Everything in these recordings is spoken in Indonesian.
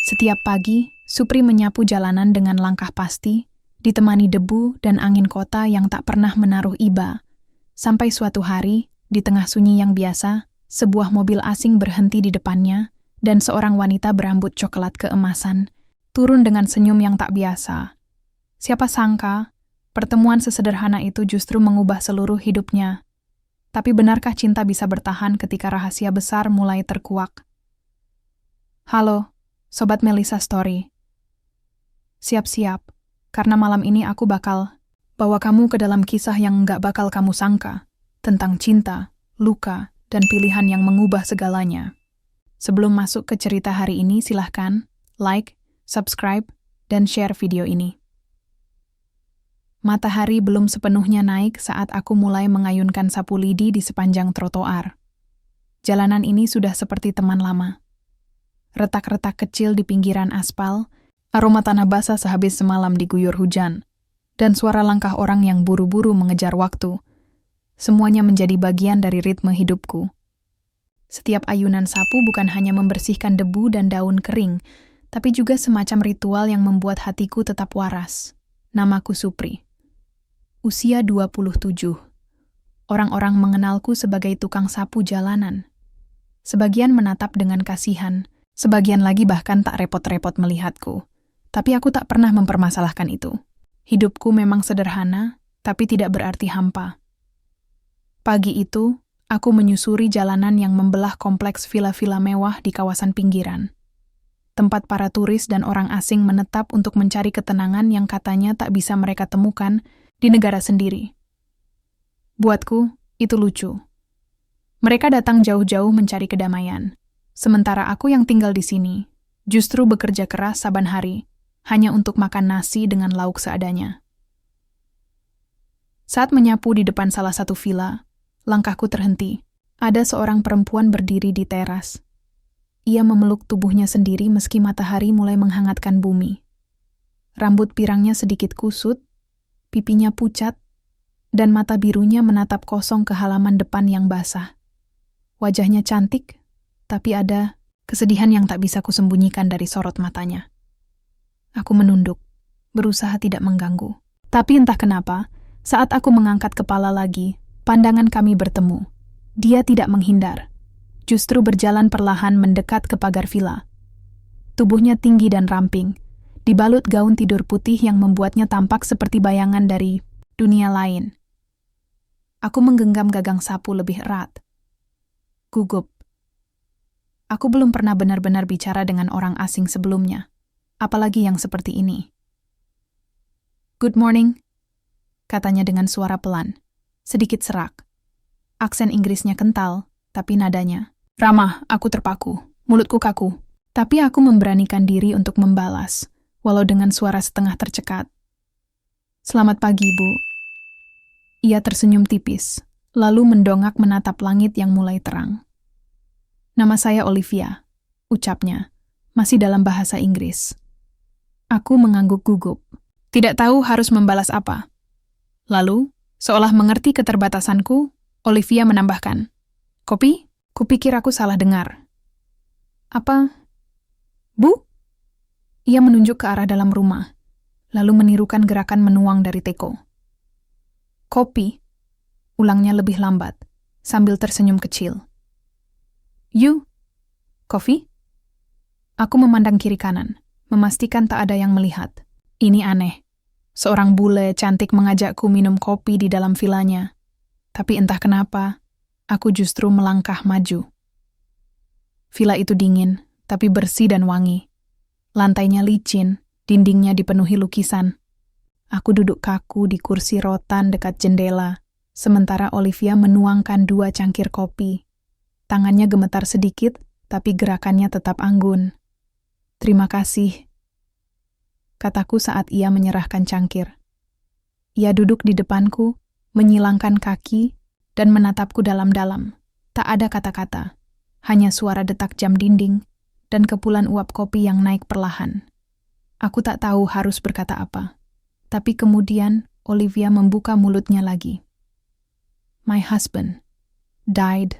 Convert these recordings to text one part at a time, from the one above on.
Setiap pagi, Supri menyapu jalanan dengan langkah pasti, ditemani debu dan angin kota yang tak pernah menaruh iba. Sampai suatu hari, di tengah sunyi yang biasa, sebuah mobil asing berhenti di depannya, dan seorang wanita berambut coklat keemasan turun dengan senyum yang tak biasa. Siapa sangka, pertemuan sesederhana itu justru mengubah seluruh hidupnya. Tapi benarkah cinta bisa bertahan ketika rahasia besar mulai terkuak? Halo, Sobat Melissa Story. Siap-siap, karena malam ini aku bakal bawa kamu ke dalam kisah yang nggak bakal kamu sangka, tentang cinta, luka, dan pilihan yang mengubah segalanya. Sebelum masuk ke cerita hari ini, silahkan like, subscribe, dan share video ini. Matahari belum sepenuhnya naik saat aku mulai mengayunkan sapu lidi di sepanjang trotoar. Jalanan ini sudah seperti teman lama. Retak-retak kecil di pinggiran aspal, aroma tanah basah sehabis semalam diguyur hujan, dan suara langkah orang yang buru-buru mengejar waktu. Semuanya menjadi bagian dari ritme hidupku. Setiap ayunan sapu bukan hanya membersihkan debu dan daun kering, tapi juga semacam ritual yang membuat hatiku tetap waras. Namaku Supri. Usia 27. Orang-orang mengenalku sebagai tukang sapu jalanan. Sebagian menatap dengan kasihan, sebagian lagi bahkan tak repot-repot melihatku. Tapi aku tak pernah mempermasalahkan itu. Hidupku memang sederhana, tapi tidak berarti hampa. Pagi itu, aku menyusuri jalanan yang membelah kompleks villa-villa mewah di kawasan pinggiran. Tempat para turis dan orang asing menetap untuk mencari ketenangan yang katanya tak bisa mereka temukan di negara sendiri. Buatku, itu lucu. Mereka datang jauh-jauh mencari kedamaian, sementara aku yang tinggal di sini justru bekerja keras saban hari, hanya untuk makan nasi dengan lauk seadanya. Saat menyapu di depan salah satu villa, langkahku terhenti. Ada seorang perempuan berdiri di teras. Ia memeluk tubuhnya sendiri meski matahari mulai menghangatkan bumi. Rambut pirangnya sedikit kusut, pipinya pucat, dan mata birunya menatap kosong ke halaman depan yang basah. Wajahnya cantik, tapi ada kesedihan yang tak bisa kusembunyikan dari sorot matanya. Aku menunduk, berusaha tidak mengganggu. Tapi entah kenapa, saat aku mengangkat kepala lagi, pandangan kami bertemu. Dia tidak menghindar, justru berjalan perlahan mendekat ke pagar villa. Tubuhnya tinggi dan ramping, dibalut gaun tidur putih yang membuatnya tampak seperti bayangan dari dunia lain. Aku menggenggam gagang sapu lebih erat. Gugup. Aku belum pernah benar-benar bicara dengan orang asing sebelumnya, apalagi yang seperti ini. "Good morning," katanya dengan suara pelan, sedikit serak. Aksen Inggrisnya kental, tapi nadanya ramah. Aku terpaku, mulutku kaku. Tapi aku memberanikan diri untuk membalas, walau dengan suara setengah tercekat. "Selamat pagi, Bu." Ia tersenyum tipis, lalu mendongak menatap langit yang mulai terang. "Nama saya Olivia," ucapnya, masih dalam bahasa Inggris. Aku mengangguk gugup, tidak tahu harus membalas apa. Lalu, seolah mengerti keterbatasanku, Olivia menambahkan, "Kopi? Kupikir aku salah dengar." "Apa? Bu?" Ia menunjuk ke arah dalam rumah, lalu menirukan gerakan menuang dari teko. "Kopi," ulangnya lebih lambat, sambil tersenyum kecil. "You? Kopi?" Aku memandang kiri kanan, memastikan tak ada yang melihat. Ini aneh. Seorang bule cantik mengajakku minum kopi di dalam villanya. Tapi entah kenapa, aku justru melangkah maju. Villa itu dingin, tapi bersih dan wangi. Lantainya licin, dindingnya dipenuhi lukisan. Aku duduk kaku di kursi rotan dekat jendela, sementara Olivia menuangkan 2 cangkir kopi. Tangannya gemetar sedikit, tapi gerakannya tetap anggun. "Terima kasih," kataku saat ia menyerahkan cangkir. Ia duduk di depanku, menyilangkan kaki, dan menatapku dalam-dalam. Tak ada kata-kata, hanya suara detak jam dinding, dan kepulan uap kopi yang naik perlahan. Aku tak tahu harus berkata apa. Tapi kemudian Olivia membuka mulutnya lagi. "My husband died."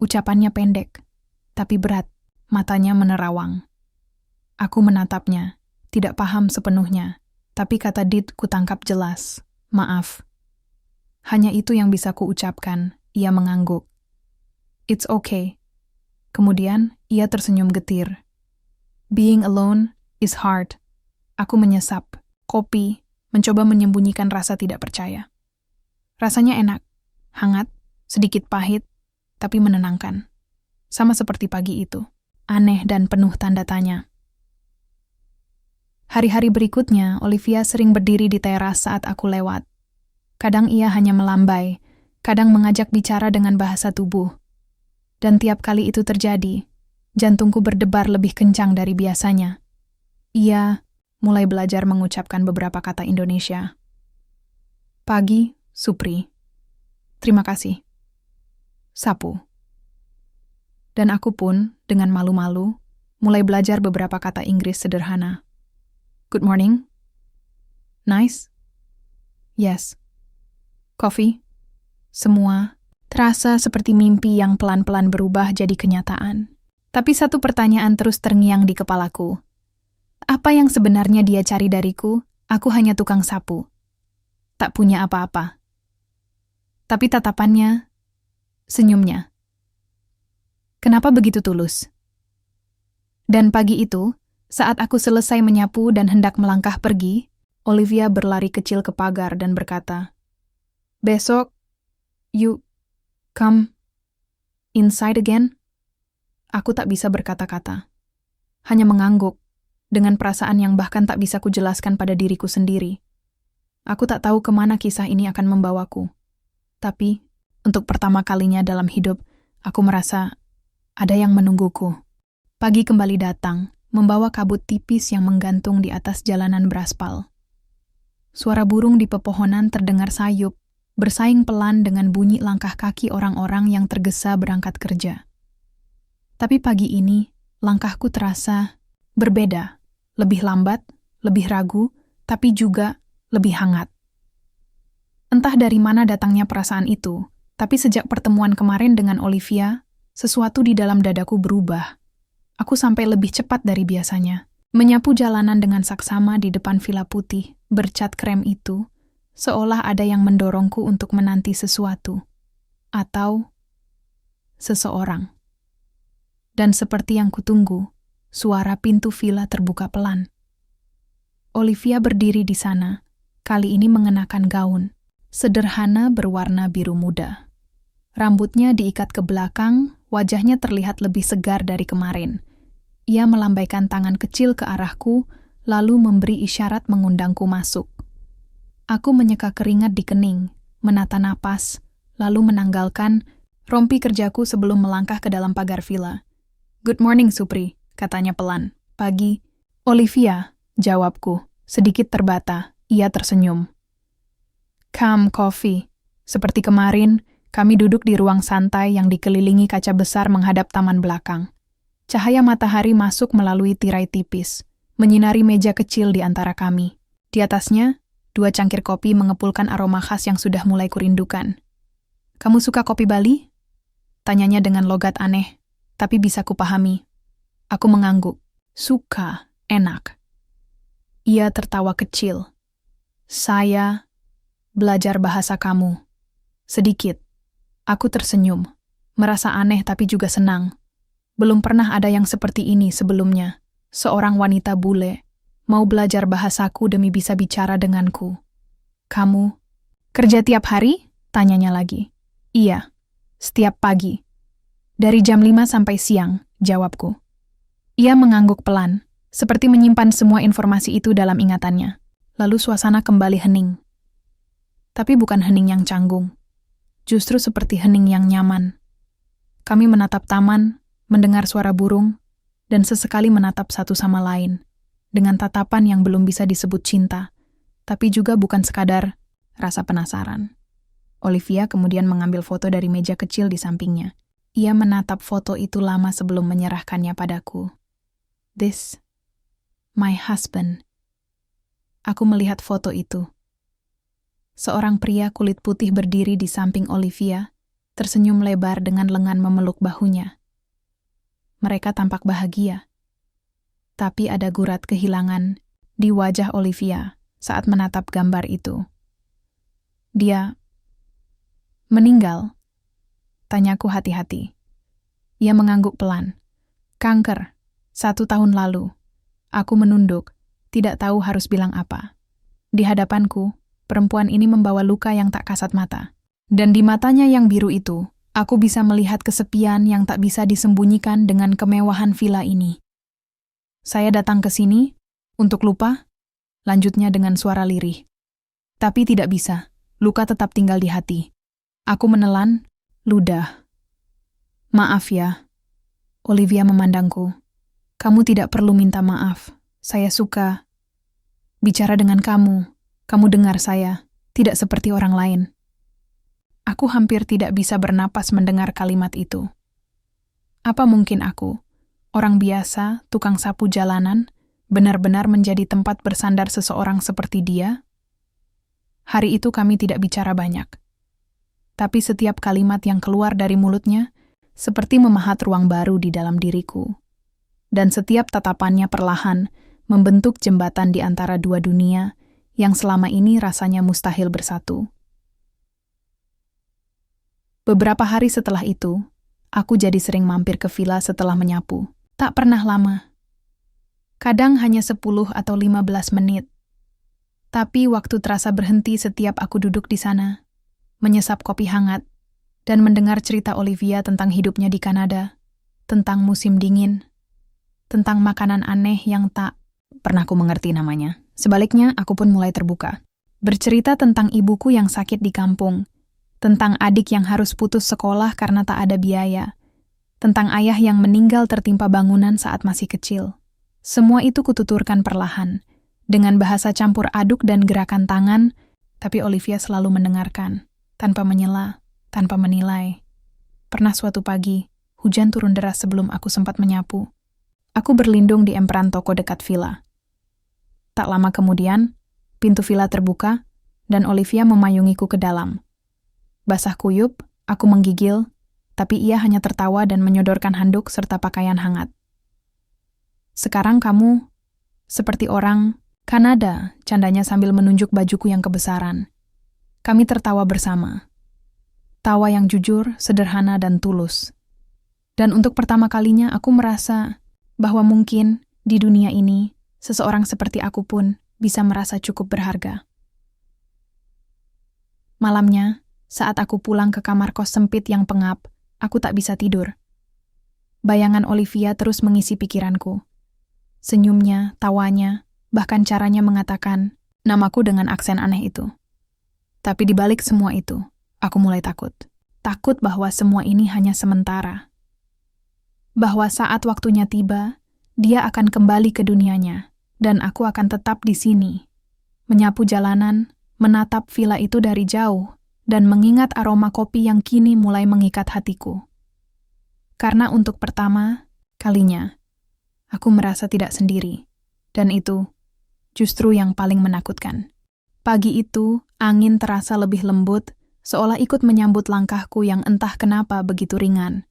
Ucapannya pendek, tapi berat, matanya menerawang. Aku menatapnya, tidak paham sepenuhnya, tapi kata Dit kutangkap jelas. Maaf. Hanya itu yang bisa kuucapkan. Ia mengangguk. It's okay. Kemudian, ia tersenyum getir. Being alone is hard. Aku menyesap kopi, mencoba menyembunyikan rasa tidak percaya. Rasanya enak, hangat, sedikit pahit, tapi menenangkan. Sama seperti pagi itu. Aneh dan penuh tanda tanya. Hari-hari berikutnya, Olivia sering berdiri di teras saat aku lewat. Kadang ia hanya melambai, kadang mengajak bicara dengan bahasa tubuh. Dan tiap kali itu terjadi, jantungku berdebar lebih kencang dari biasanya. Ia mulai belajar mengucapkan beberapa kata Indonesia. Pagi, Supri. Terima kasih. Sapu. Dan aku pun, dengan malu-malu, mulai belajar beberapa kata Inggris sederhana. Good morning. Nice. Yes. Coffee. Semua terasa seperti mimpi yang pelan-pelan berubah jadi kenyataan. Tapi satu pertanyaan terus terngiang di kepalaku. Apa yang sebenarnya dia cari dariku? Aku hanya tukang sapu. Tak punya apa-apa. Tapi tatapannya, senyumnya. Kenapa begitu tulus? Dan pagi itu, saat aku selesai menyapu dan hendak melangkah pergi, Olivia berlari kecil ke pagar dan berkata, "Besok, you come inside again?" Aku tak bisa berkata-kata. Hanya mengangguk, dengan perasaan yang bahkan tak bisa kujelaskan pada diriku sendiri. Aku tak tahu kemana kisah ini akan membawaku. Tapi, untuk pertama kalinya dalam hidup, aku merasa ada yang menungguku. Pagi kembali datang, membawa kabut tipis yang menggantung di atas jalanan beraspal. Suara burung di pepohonan terdengar sayup, bersaing pelan dengan bunyi langkah kaki orang-orang yang tergesa berangkat kerja. Tapi pagi ini, langkahku terasa berbeda, lebih lambat, lebih ragu, tapi juga lebih hangat. Entah dari mana datangnya perasaan itu, tapi sejak pertemuan kemarin dengan Olivia, sesuatu di dalam dadaku berubah. Aku sampai lebih cepat dari biasanya. Menyapu jalanan dengan saksama di depan villa putih, bercat krem itu, seolah ada yang mendorongku untuk menanti sesuatu. Atau seseorang. Dan seperti yang kutunggu, suara pintu villa terbuka pelan. Olivia berdiri di sana, kali ini mengenakan gaun, sederhana berwarna biru muda. Rambutnya diikat ke belakang, wajahnya terlihat lebih segar dari kemarin. Ia melambaikan tangan kecil ke arahku, lalu memberi isyarat mengundangku masuk. Aku menyeka keringat di kening, menata napas, lalu menanggalkan rompi kerjaku sebelum melangkah ke dalam pagar villa. Good morning, Supri, katanya pelan. Pagi. Olivia, jawabku, sedikit terbata. Ia tersenyum. Come, coffee. Seperti kemarin, kami duduk di ruang santai yang dikelilingi kaca besar menghadap taman belakang. Cahaya matahari masuk melalui tirai tipis, menyinari meja kecil di antara kami. Di atasnya, 2 cangkir kopi mengepulkan aroma khas yang sudah mulai kurindukan. Kamu suka kopi Bali? Tanyanya dengan logat aneh, tapi bisa kupahami. Aku mengangguk. Suka, enak. Ia tertawa kecil. Saya belajar bahasa kamu. Sedikit. Aku tersenyum, merasa aneh tapi juga senang. Belum pernah ada yang seperti ini sebelumnya. Seorang wanita bule mau belajar bahasaku demi bisa bicara denganku. Kamu kerja tiap hari? Tanyanya lagi. Iya, setiap pagi. Dari jam 5 sampai siang, jawabku. Ia mengangguk pelan, seperti menyimpan semua informasi itu dalam ingatannya. Lalu suasana kembali hening. Tapi bukan hening yang canggung. Justru seperti hening yang nyaman. Kami menatap taman, mendengar suara burung, dan sesekali menatap satu sama lain, dengan tatapan yang belum bisa disebut cinta, tapi juga bukan sekadar rasa penasaran. Olivia kemudian mengambil foto dari meja kecil di sampingnya. Ia menatap foto itu lama sebelum menyerahkannya padaku. This, my husband. Aku melihat foto itu. Seorang pria kulit putih berdiri di samping Olivia, tersenyum lebar dengan lengan memeluk bahunya. Mereka tampak bahagia. tapi ada gurat kehilangan di wajah Olivia saat menatap gambar itu. Dia meninggal? Tanyaku hati-hati. Ia mengangguk pelan. Kanker, 1 tahun lalu. Aku menunduk, tidak tahu harus bilang apa. Di hadapanku, perempuan ini membawa luka yang tak kasat mata. Dan di matanya yang biru itu, aku bisa melihat kesepian yang tak bisa disembunyikan dengan kemewahan villa ini. Saya datang ke sini untuk lupa, lanjutnya dengan suara lirih. Tapi tidak bisa, luka tetap tinggal di hati. Aku menelan, ludah. Maaf ya. Olivia memandangku. Kamu tidak perlu minta maaf. Saya suka bicara dengan kamu. Kamu dengar saya, tidak seperti orang lain. Aku hampir tidak bisa bernapas mendengar kalimat itu. Apa mungkin aku, orang biasa, tukang sapu jalanan, benar-benar menjadi tempat bersandar seseorang seperti dia? Hari itu kami tidak bicara banyak. Tapi setiap kalimat yang keluar dari mulutnya seperti memahat ruang baru di dalam diriku. Dan setiap tatapannya perlahan membentuk jembatan di antara dua dunia yang selama ini rasanya mustahil bersatu. Beberapa hari setelah itu, aku jadi sering mampir ke villa setelah menyapu. Tak pernah lama. Kadang hanya 10 atau 15 menit. Tapi waktu terasa berhenti setiap aku duduk di sana, menyesap kopi hangat, dan mendengar cerita Olivia tentang hidupnya di Kanada, tentang musim dingin, tentang makanan aneh yang tak pernah ku mengerti namanya. Sebaliknya, aku pun mulai terbuka. Bercerita tentang ibuku yang sakit di kampung, tentang adik yang harus putus sekolah karena tak ada biaya, tentang ayah yang meninggal tertimpa bangunan saat masih kecil. Semua itu kututurkan perlahan, dengan bahasa campur aduk dan gerakan tangan, tapi Olivia selalu mendengarkan, tanpa menyela, tanpa menilai. Pernah suatu pagi, hujan turun deras sebelum aku sempat menyapu. Aku berlindung di emperan toko dekat villa. Tak lama kemudian, pintu villa terbuka, dan Olivia memayungiku ke dalam. Basah kuyup, aku menggigil, tapi ia hanya tertawa dan menyodorkan handuk serta pakaian hangat. Sekarang kamu seperti orang Kanada, candanya sambil menunjuk bajuku yang kebesaran. Kami tertawa bersama. Tawa yang jujur, sederhana, dan tulus. Dan untuk pertama kalinya aku merasa bahwa mungkin di dunia ini, seseorang seperti aku pun bisa merasa cukup berharga. Malamnya, saat aku pulang ke kamar kos sempit yang pengap, aku tak bisa tidur. Bayangan Olivia terus mengisi pikiranku. Senyumnya, tawanya, bahkan caranya mengatakan namaku dengan aksen aneh itu. Tapi di balik semua itu, aku mulai takut. Takut bahwa semua ini hanya sementara. Bahwa saat waktunya tiba, dia akan kembali ke dunianya, dan aku akan tetap di sini. Menyapu jalanan, menatap villa itu dari jauh, dan mengingat aroma kopi yang kini mulai mengikat hatiku. Karena untuk pertama kalinya, aku merasa tidak sendiri, dan itu justru yang paling menakutkan. Pagi itu, angin terasa lebih lembut, seolah ikut menyambut langkahku yang entah kenapa begitu ringan.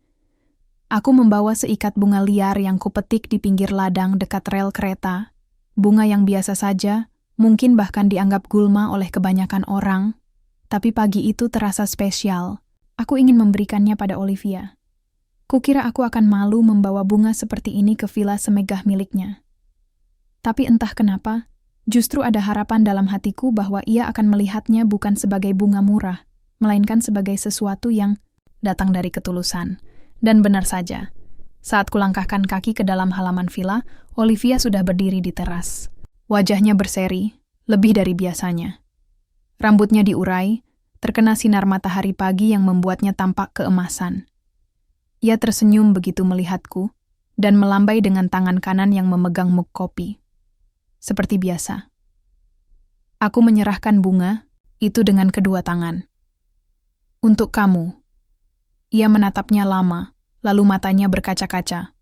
Aku membawa seikat bunga liar yang kupetik di pinggir ladang dekat rel kereta, bunga yang biasa saja, mungkin bahkan dianggap gulma oleh kebanyakan orang, tapi pagi itu terasa spesial. Aku ingin memberikannya pada Olivia. Kukira aku akan malu membawa bunga seperti ini ke villa semegah miliknya. Tapi entah kenapa, justru ada harapan dalam hatiku bahwa ia akan melihatnya bukan sebagai bunga murah, melainkan sebagai sesuatu yang datang dari ketulusan. Dan benar saja, saat kulangkahkan kaki ke dalam halaman villa, Olivia sudah berdiri di teras. Wajahnya berseri, lebih dari biasanya. Rambutnya diurai, terkena sinar matahari pagi yang membuatnya tampak keemasan. Ia tersenyum begitu melihatku, dan melambai dengan tangan kanan yang memegang mug kopi. Seperti biasa. Aku menyerahkan bunga, itu dengan kedua tangan. Untuk kamu. Ia menatapnya lama, lalu matanya berkaca-kaca.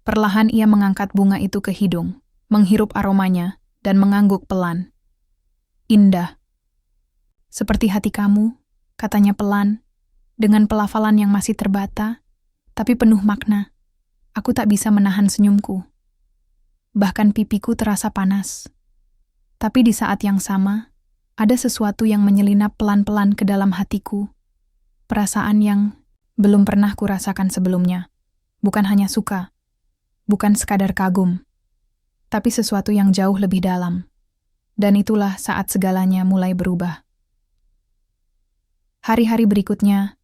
Perlahan ia mengangkat bunga itu ke hidung, menghirup aromanya, dan mengangguk pelan. Indah. Seperti hati kamu, katanya pelan, dengan pelafalan yang masih terbata, tapi penuh makna. Aku tak bisa menahan senyumku. Bahkan pipiku terasa panas. Tapi di saat yang sama, ada sesuatu yang menyelinap pelan-pelan ke dalam hatiku. Perasaan yang belum pernah kurasakan sebelumnya. Bukan hanya suka, bukan sekadar kagum, tapi sesuatu yang jauh lebih dalam. Dan itulah saat segalanya mulai berubah. Hari-hari berikutnya,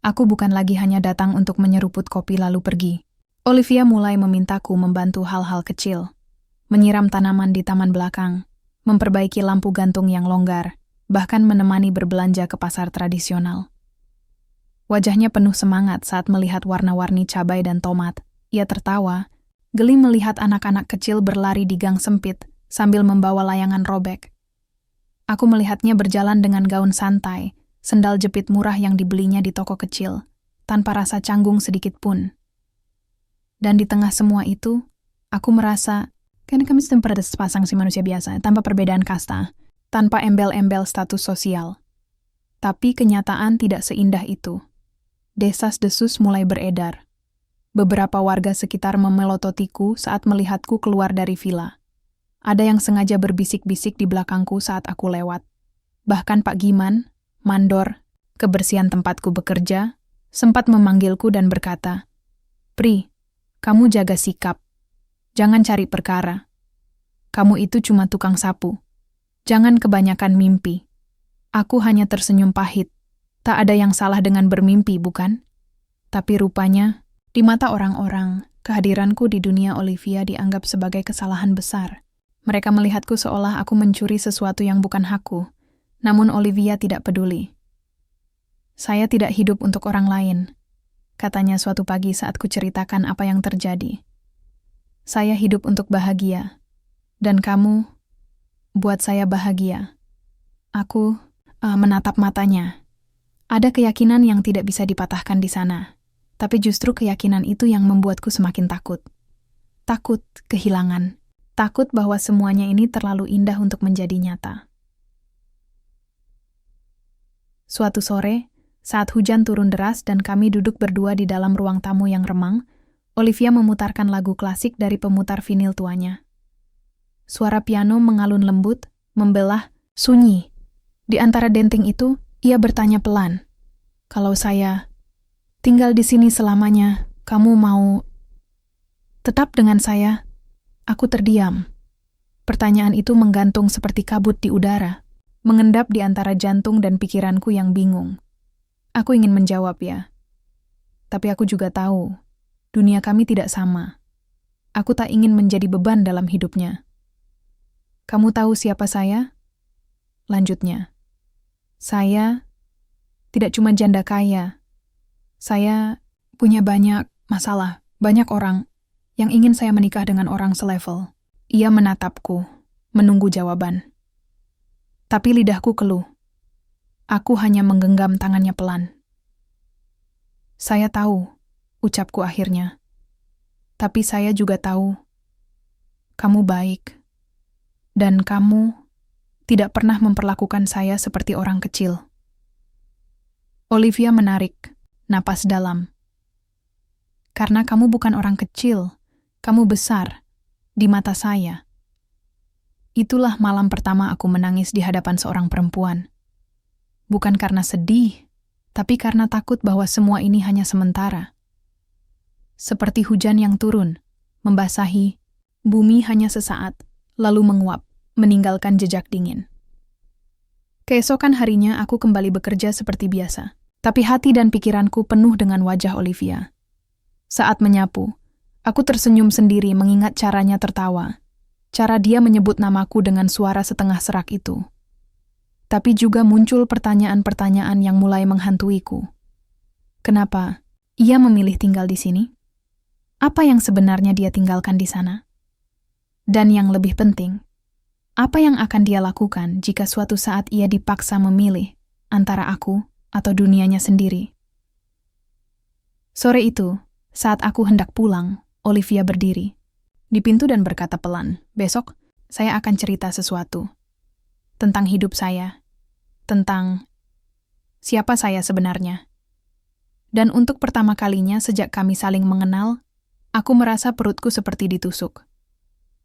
aku bukan lagi hanya datang untuk menyeruput kopi lalu pergi. Olivia mulai memintaku membantu hal-hal kecil. Menyiram tanaman di taman belakang, memperbaiki lampu gantung yang longgar, bahkan menemani berbelanja ke pasar tradisional. Wajahnya penuh semangat saat melihat warna-warni cabai dan tomat. Ia tertawa, geli melihat anak-anak kecil berlari di gang sempit sambil membawa layangan robek. Aku melihatnya berjalan dengan gaun santai, sendal jepit murah yang dibelinya di toko kecil, tanpa rasa canggung sedikit pun. Dan di tengah semua itu, aku merasa, kan kami sedang pada sepasang si manusia biasa, tanpa perbedaan kasta, tanpa embel-embel status sosial. Tapi kenyataan tidak seindah itu. Desas-desus mulai beredar. Beberapa warga sekitar memelototiku saat melihatku keluar dari villa. Ada yang sengaja berbisik-bisik di belakangku saat aku lewat. Bahkan Pak Giman, mandor, kebersihan tempatku bekerja, sempat memanggilku dan berkata, "Pri, kamu jaga sikap. Jangan cari perkara. Kamu itu cuma tukang sapu. Jangan kebanyakan mimpi." Aku hanya tersenyum pahit. Tak ada yang salah dengan bermimpi, bukan? Tapi rupanya, di mata orang-orang, kehadiranku di dunia Olivia dianggap sebagai kesalahan besar. Mereka melihatku seolah aku mencuri sesuatu yang bukan hakku. Namun Olivia tidak peduli. "Saya tidak hidup untuk orang lain," katanya suatu pagi saat ku ceritakan apa yang terjadi. "Saya hidup untuk bahagia. Dan kamu buat saya bahagia." Aku menatap matanya. Ada keyakinan yang tidak bisa dipatahkan di sana. Tapi justru keyakinan itu yang membuatku semakin takut. Takut kehilangan. Takut bahwa semuanya ini terlalu indah untuk menjadi nyata. Suatu sore, saat hujan turun deras dan kami duduk berdua di dalam ruang tamu yang remang, Olivia memutarkan lagu klasik dari pemutar vinil tuanya. Suara piano mengalun lembut, membelah, sunyi. Di antara denting itu, ia bertanya pelan, "Kalau saya tinggal di sini selamanya, kamu mau tetap dengan saya?" Aku terdiam. Pertanyaan itu menggantung seperti kabut di udara, mengendap di antara jantung dan pikiranku yang bingung. Aku ingin menjawab ya. Tapi aku juga tahu, dunia kami tidak sama. Aku tak ingin menjadi beban dalam hidupnya. "Kamu tahu siapa saya?" Lanjutnya. "Saya tidak cuma janda kaya. Saya punya banyak masalah, banyak orang yang ingin saya menikah dengan orang selevel." Ia menatapku, menunggu jawaban. Tapi lidahku keluh. Aku hanya menggenggam tangannya pelan. "Saya tahu," ucapku akhirnya. "Tapi saya juga tahu, kamu baik. Dan kamu tidak pernah memperlakukan saya seperti orang kecil." Olivia menarik napas dalam. "Karena kamu bukan orang kecil, kamu besar di mata saya." Itulah malam pertama aku menangis di hadapan seorang perempuan. Bukan karena sedih, tapi karena takut bahwa semua ini hanya sementara. Seperti hujan yang turun, membasahi, bumi hanya sesaat, lalu menguap, meninggalkan jejak dingin. Keesokan harinya aku kembali bekerja seperti biasa, tapi hati dan pikiranku penuh dengan wajah Olivia. Saat menyapu, aku tersenyum sendiri mengingat caranya tertawa, cara dia menyebut namaku dengan suara setengah serak itu. Tapi juga muncul pertanyaan-pertanyaan yang mulai menghantuiku. Kenapa ia memilih tinggal di sini? Apa yang sebenarnya dia tinggalkan di sana? Dan yang lebih penting, apa yang akan dia lakukan jika suatu saat ia dipaksa memilih antara aku atau dunianya sendiri? Sore itu, saat aku hendak pulang, Olivia berdiri di pintu dan berkata pelan, "Besok, saya akan cerita sesuatu. Tentang hidup saya. Tentang siapa saya sebenarnya." Dan untuk pertama kalinya sejak kami saling mengenal, aku merasa perutku seperti ditusuk.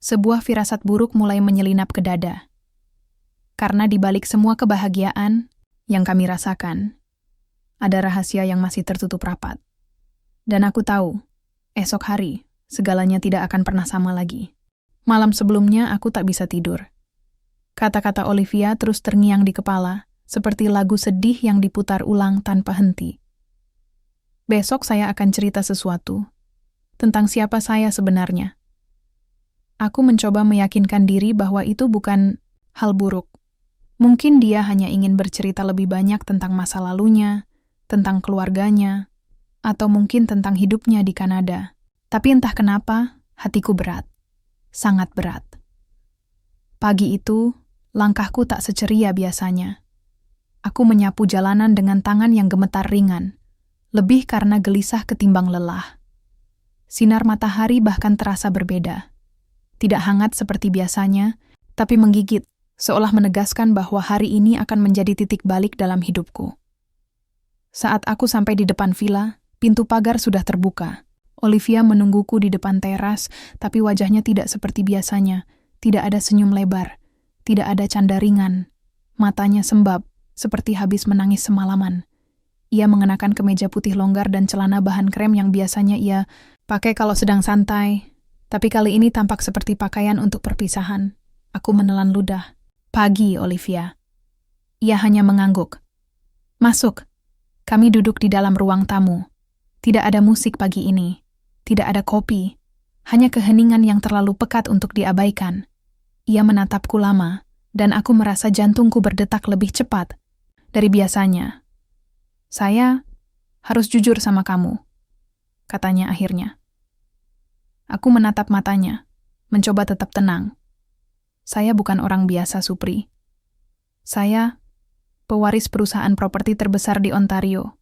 Sebuah firasat buruk mulai menyelinap ke dada. Karena di balik semua kebahagiaan yang kami rasakan, ada rahasia yang masih tertutup rapat. Dan aku tahu, esok hari, segalanya tidak akan pernah sama lagi. Malam sebelumnya aku tak bisa tidur. Kata-kata Olivia terus terngiang di kepala, seperti lagu sedih yang diputar ulang tanpa henti. Besok saya akan cerita sesuatu tentang siapa saya sebenarnya. Aku mencoba meyakinkan diri bahwa itu bukan hal buruk. Mungkin dia hanya ingin bercerita lebih banyak tentang masa lalunya, tentang keluarganya, atau mungkin tentang hidupnya di Kanada. Tapi entah kenapa, hatiku berat. Sangat berat. Pagi itu, langkahku tak seceria biasanya. Aku menyapu jalanan dengan tangan yang gemetar ringan, lebih karena gelisah ketimbang lelah. Sinar matahari bahkan terasa berbeda. Tidak hangat seperti biasanya, tapi menggigit, seolah menegaskan bahwa hari ini akan menjadi titik balik dalam hidupku. Saat aku sampai di depan villa, pintu pagar sudah terbuka. Olivia menungguku di depan teras, tapi wajahnya tidak seperti biasanya. Tidak ada senyum lebar, tidak ada canda ringan. Matanya sembab, seperti habis menangis semalaman. Ia mengenakan kemeja putih longgar dan celana bahan krem yang biasanya ia pakai kalau sedang santai. Tapi kali ini tampak seperti pakaian untuk perpisahan. Aku menelan ludah. Pagi, Olivia. Ia hanya mengangguk. Masuk. Kami duduk di dalam ruang tamu. Tidak ada musik pagi ini. Tidak ada kopi. Hanya keheningan yang terlalu pekat untuk diabaikan. Ia menatapku lama, dan aku merasa jantungku berdetak lebih cepat dari biasanya. Saya harus jujur sama kamu, katanya akhirnya. Aku menatap matanya, mencoba tetap tenang. Saya bukan orang biasa, Supri. Saya pewaris perusahaan properti terbesar di Ontario.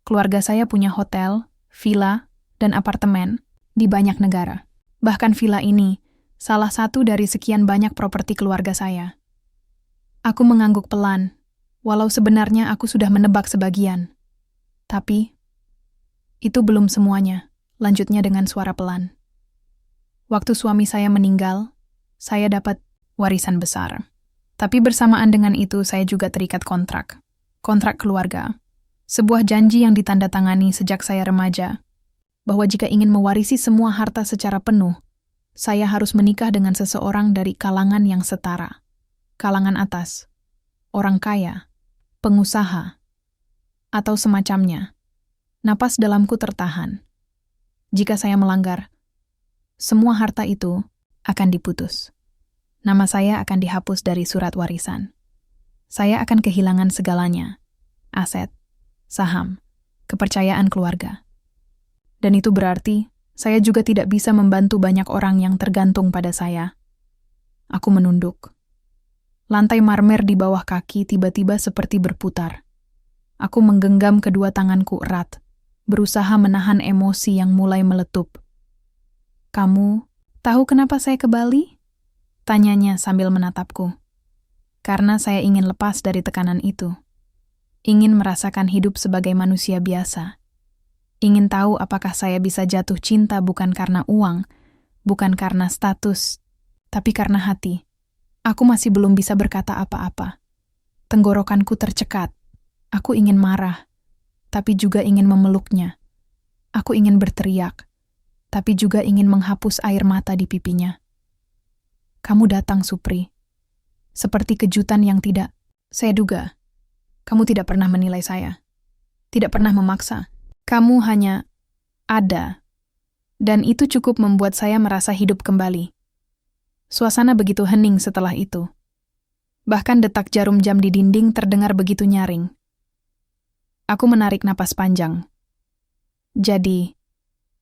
Keluarga saya punya hotel, villa, dan apartemen di banyak negara. Bahkan villa ini salah satu dari sekian banyak properti keluarga saya. Aku mengangguk pelan, walau sebenarnya aku sudah menebak sebagian. Tapi itu belum semuanya, lanjutnya dengan suara pelan. Waktu suami saya meninggal, saya dapat warisan besar. Tapi bersamaan dengan itu saya juga terikat kontrak. Kontrak keluarga. Sebuah janji yang ditandatangani sejak saya remaja. Bahwa jika ingin mewarisi semua harta secara penuh, saya harus menikah dengan seseorang dari kalangan yang setara. Kalangan atas. Orang kaya. Pengusaha. Atau semacamnya. Napas dalamku tertahan. Jika saya melanggar, semua harta itu akan diputus. Nama saya akan dihapus dari surat warisan. Saya akan kehilangan segalanya. Aset, saham, kepercayaan keluarga. Dan itu berarti saya juga tidak bisa membantu banyak orang yang tergantung pada saya. Aku menunduk. Lantai marmer di bawah kaki tiba-tiba seperti berputar. Aku menggenggam kedua tanganku erat, berusaha menahan emosi yang mulai meletup. Kamu tahu kenapa saya ke Bali? Tanyanya sambil menatapku. Karena saya ingin lepas dari tekanan itu. Ingin merasakan hidup sebagai manusia biasa. Ingin tahu apakah saya bisa jatuh cinta bukan karena uang, bukan karena status, tapi karena hati. Aku masih belum bisa berkata apa-apa. Tenggorokanku tercekat. Aku ingin marah, tapi juga ingin memeluknya. Aku ingin berteriak, tapi juga ingin menghapus air mata di pipinya. Kamu datang, Supri. Seperti kejutan yang tidak saya duga. Kamu tidak pernah menilai saya. Tidak pernah memaksa. Kamu hanya ada. Dan itu cukup membuat saya merasa hidup kembali. Suasana begitu hening setelah itu. Bahkan detak jarum jam di dinding terdengar begitu nyaring. Aku menarik napas panjang. Jadi,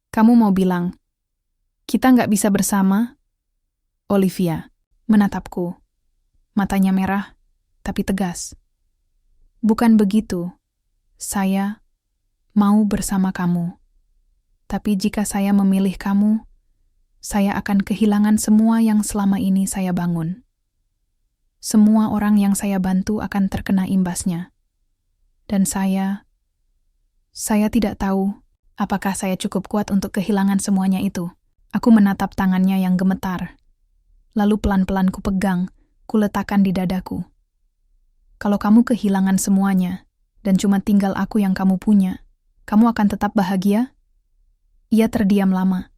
kamu mau bilang, kita nggak bisa bersama? Olivia menatapku. Matanya merah, tapi tegas. Bukan begitu. Saya mau bersama kamu. Tapi jika saya memilih kamu, saya akan kehilangan semua yang selama ini saya bangun. Semua orang yang saya bantu akan terkena imbasnya. Dan saya tidak tahu apakah saya cukup kuat untuk kehilangan semuanya itu. Aku menatap tangannya yang gemetar. Lalu pelan-pelan ku pegang, ku letakkan di dadaku. Kalau kamu kehilangan semuanya, dan cuma tinggal aku yang kamu punya, kamu akan tetap bahagia? Ia terdiam lama.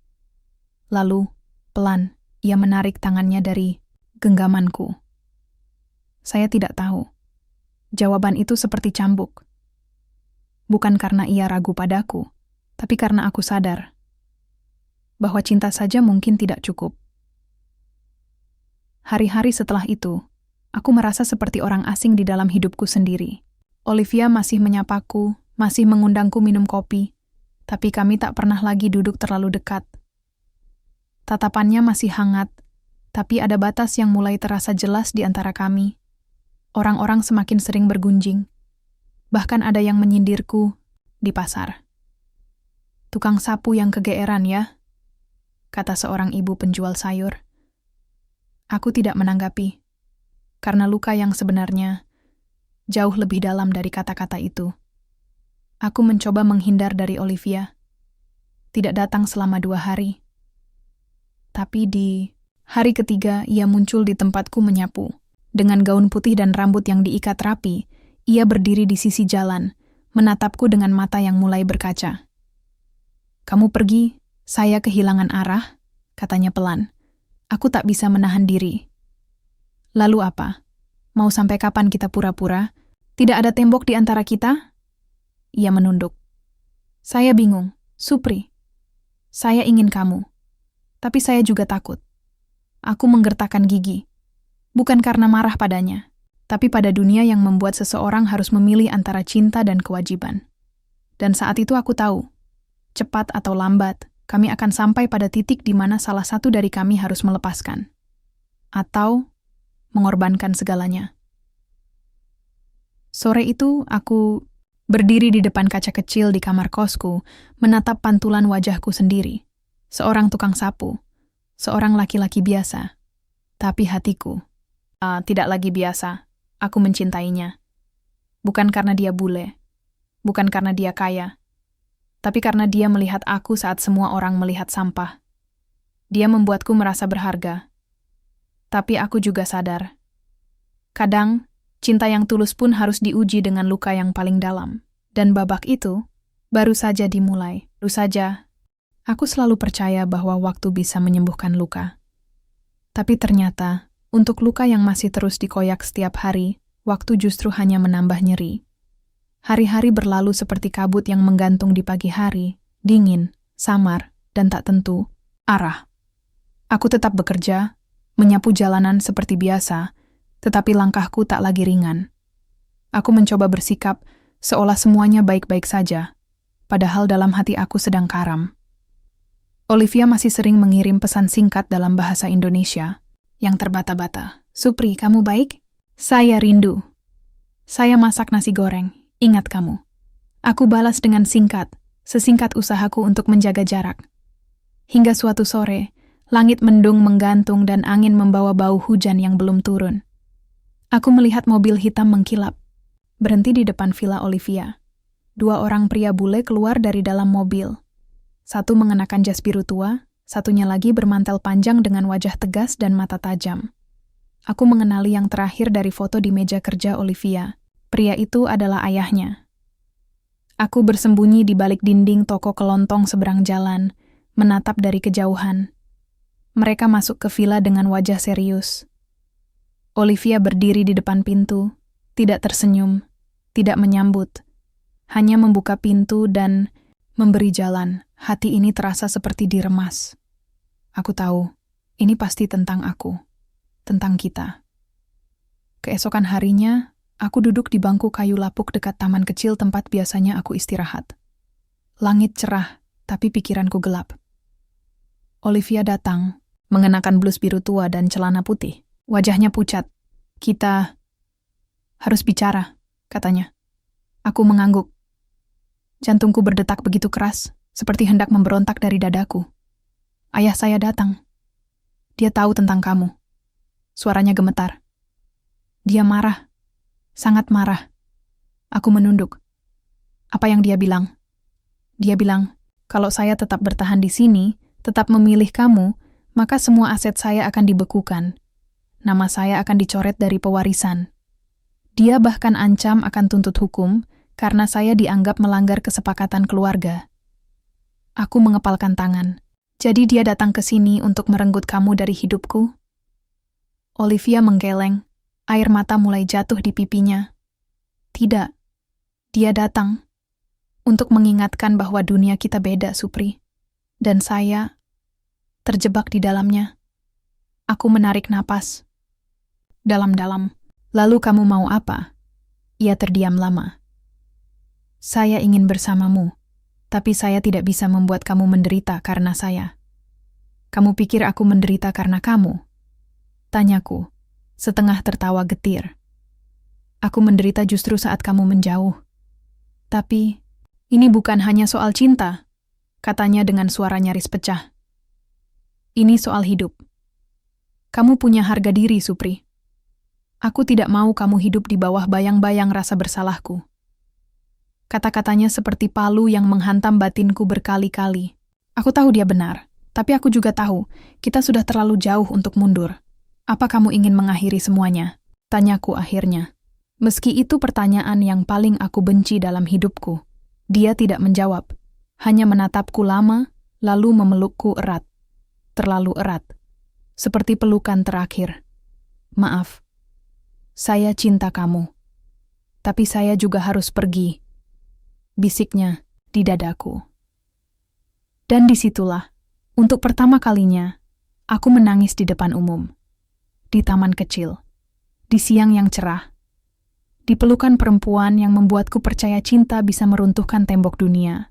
Lalu, pelan, ia menarik tangannya dari genggamanku. Saya tidak tahu. Jawaban itu seperti cambuk. Bukan karena ia ragu padaku, tapi karena aku sadar bahwa cinta saja mungkin tidak cukup. Hari-hari setelah itu, aku merasa seperti orang asing di dalam hidupku sendiri. Olivia masih menyapaku, masih mengundangku minum kopi, tapi kami tak pernah lagi duduk terlalu dekat. Tatapannya masih hangat, tapi ada batas yang mulai terasa jelas di antara kami. Orang-orang semakin sering bergunjing. Bahkan ada yang menyindirku di pasar. "Tukang sapu yang kegeeran ya," kata seorang ibu penjual sayur. Aku tidak menanggapi, karena luka yang sebenarnya jauh lebih dalam dari kata-kata itu. Aku mencoba menghindar dari Olivia. Tidak datang selama 2 hari. Tapi di hari ketiga, ia muncul di tempatku menyapu. Dengan gaun putih dan rambut yang diikat rapi, ia berdiri di sisi jalan, menatapku dengan mata yang mulai berkaca. "Kamu pergi, saya kehilangan arah," katanya pelan. Aku tak bisa menahan diri. "Lalu apa? Mau sampai kapan kita pura-pura? Tidak ada tembok di antara kita?" Ia menunduk. "Saya bingung, Supri. Saya ingin kamu. Tapi saya juga takut." Aku menggertakkan gigi. Bukan karena marah padanya, tapi pada dunia yang membuat seseorang harus memilih antara cinta dan kewajiban. Dan saat itu aku tahu, cepat atau lambat, kami akan sampai pada titik di mana salah satu dari kami harus melepaskan. Atau mengorbankan segalanya. Sore itu, aku berdiri di depan kaca kecil di kamar kosku, menatap pantulan wajahku sendiri. Seorang tukang sapu. Seorang laki-laki biasa. Tapi hatiku tidak lagi biasa. Aku mencintainya. Bukan karena dia bule. Bukan karena dia kaya. Tapi karena dia melihat aku saat semua orang melihat sampah. Dia membuatku merasa berharga. Tapi aku juga sadar. Kadang, cinta yang tulus pun harus diuji dengan luka yang paling dalam. Dan babak itu baru saja dimulai. Baru saja, aku selalu percaya bahwa waktu bisa menyembuhkan luka. Tapi ternyata, untuk luka yang masih terus dikoyak setiap hari, waktu justru hanya menambah nyeri. Hari-hari berlalu seperti kabut yang menggantung di pagi hari, dingin, samar, dan tak tentu arah. Aku tetap bekerja, menyapu jalanan seperti biasa, tetapi langkahku tak lagi ringan. Aku mencoba bersikap seolah semuanya baik-baik saja, padahal dalam hati aku sedang karam. Olivia masih sering mengirim pesan singkat dalam bahasa Indonesia, yang terbata-bata. "Supri, kamu baik? Saya rindu. Saya masak nasi goreng. Ingat kamu." Aku balas dengan singkat, sesingkat usahaku untuk menjaga jarak. Hingga suatu sore, langit mendung menggantung dan angin membawa bau hujan yang belum turun. Aku melihat mobil hitam mengkilap, berhenti di depan villa Olivia. 2 orang pria bule keluar dari dalam mobil. Satu mengenakan jas biru tua, satunya lagi bermantel panjang dengan wajah tegas dan mata tajam. Aku mengenali yang terakhir dari foto di meja kerja Olivia. Pria itu adalah ayahnya. Aku bersembunyi di balik dinding toko kelontong seberang jalan, menatap dari kejauhan. Mereka masuk ke villa dengan wajah serius. Olivia berdiri di depan pintu, tidak tersenyum, tidak menyambut, hanya membuka pintu dan memberi jalan. Hati ini terasa seperti diremas. Aku tahu, ini pasti tentang aku, tentang kita. Keesokan harinya, aku duduk di bangku kayu lapuk dekat taman kecil tempat biasanya aku istirahat. Langit cerah, tapi pikiranku gelap. Olivia datang, mengenakan blus biru tua dan celana putih. Wajahnya pucat. "Kita harus bicara," katanya. Aku mengangguk. Jantungku berdetak begitu keras, seperti hendak memberontak dari dadaku. "Ayah saya datang. Dia tahu tentang kamu." Suaranya gemetar. "Dia marah. Sangat marah." Aku menunduk. "Apa yang dia bilang?" "Dia bilang, kalau saya tetap bertahan di sini, tetap memilih kamu, maka semua aset saya akan dibekukan. Nama saya akan dicoret dari pewarisan. Dia bahkan ancam akan tuntut hukum karena saya dianggap melanggar kesepakatan keluarga. Aku mengepalkan tangan. Jadi dia datang ke sini untuk merenggut kamu dari hidupku? Olivia menggeleng. Air mata mulai jatuh di pipinya. Tidak. Dia datang untuk mengingatkan bahwa dunia kita beda, Supri. Dan saya terjebak di dalamnya. Aku menarik napas. Dalam-dalam. Lalu kamu mau apa? Ia terdiam lama. Saya ingin bersamamu, tapi saya tidak bisa membuat kamu menderita karena saya. Kamu pikir aku menderita karena kamu? Tanyaku, setengah tertawa getir. Aku menderita justru saat kamu menjauh. Tapi, ini bukan hanya soal cinta, katanya dengan suara nyaris pecah. Ini soal hidup. Kamu punya harga diri, Supri. Aku tidak mau kamu hidup di bawah bayang-bayang rasa bersalahku. Kata-katanya seperti palu yang menghantam batinku berkali-kali. Aku tahu dia benar, tapi aku juga tahu kita sudah terlalu jauh untuk mundur. Apa kamu ingin mengakhiri semuanya? Tanyaku akhirnya. Meski itu pertanyaan yang paling aku benci dalam hidupku. Dia tidak menjawab, hanya menatapku lama, lalu memelukku erat. Terlalu erat. Seperti pelukan terakhir. Maaf. Saya cinta kamu. Tapi saya juga harus pergi. Bisiknya di dadaku. Dan disitulah, untuk pertama kalinya, aku menangis di depan umum. Di taman kecil. Di siang yang cerah. Di pelukan perempuan yang membuatku percaya cinta bisa meruntuhkan tembok dunia.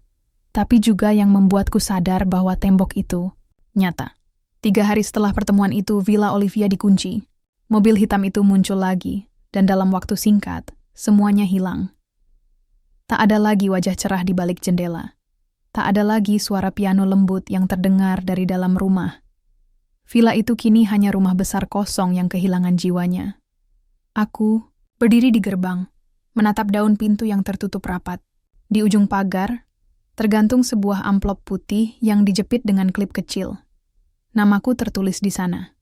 Tapi juga yang membuatku sadar bahwa tembok itu nyata. 3 hari setelah pertemuan itu, Villa Olivia dikunci. Mobil hitam itu muncul lagi, dan dalam waktu singkat, semuanya hilang. Tak ada lagi wajah cerah di balik jendela. Tak ada lagi suara piano lembut yang terdengar dari dalam rumah. Villa itu kini hanya rumah besar kosong yang kehilangan jiwanya. Aku berdiri di gerbang, menatap daun pintu yang tertutup rapat. Di ujung pagar, tergantung sebuah amplop putih yang dijepit dengan klip kecil. Namaku tertulis di sana.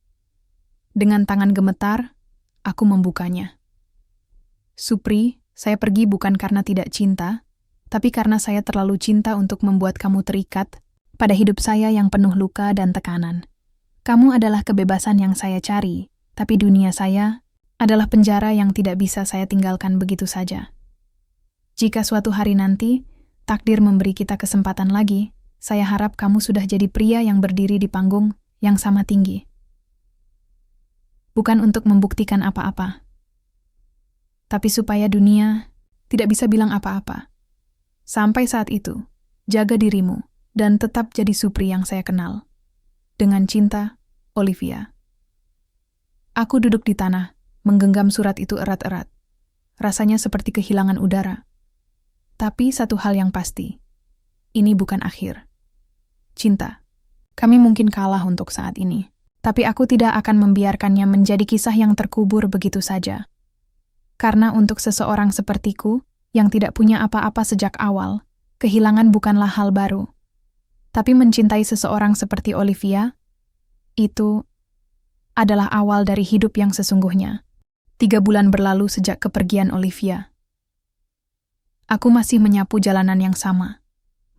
Dengan tangan gemetar, aku membukanya. Supri, saya pergi bukan karena tidak cinta, tapi karena saya terlalu cinta untuk membuat kamu terikat pada hidup saya yang penuh luka dan tekanan. Kamu adalah kebebasan yang saya cari, tapi dunia saya adalah penjara yang tidak bisa saya tinggalkan begitu saja. Jika suatu hari nanti, takdir memberi kita kesempatan lagi, saya harap kamu sudah jadi pria yang berdiri di panggung yang sama tinggi. Bukan untuk membuktikan apa-apa, tapi supaya dunia tidak bisa bilang apa-apa. Sampai saat itu, jaga dirimu dan tetap jadi Supri yang saya kenal. Dengan cinta, Olivia. Aku duduk di tanah, menggenggam surat itu erat-erat. Rasanya seperti kehilangan udara. Tapi satu hal yang pasti, ini bukan akhir. Cinta, kami mungkin kalah untuk saat ini. Tapi aku tidak akan membiarkannya menjadi kisah yang terkubur begitu saja. Karena untuk seseorang sepertiku, yang tidak punya apa-apa sejak awal, kehilangan bukanlah hal baru. Tapi mencintai seseorang seperti Olivia, itu adalah awal dari hidup yang sesungguhnya. 3 bulan berlalu sejak kepergian Olivia. Aku masih menyapu jalanan yang sama,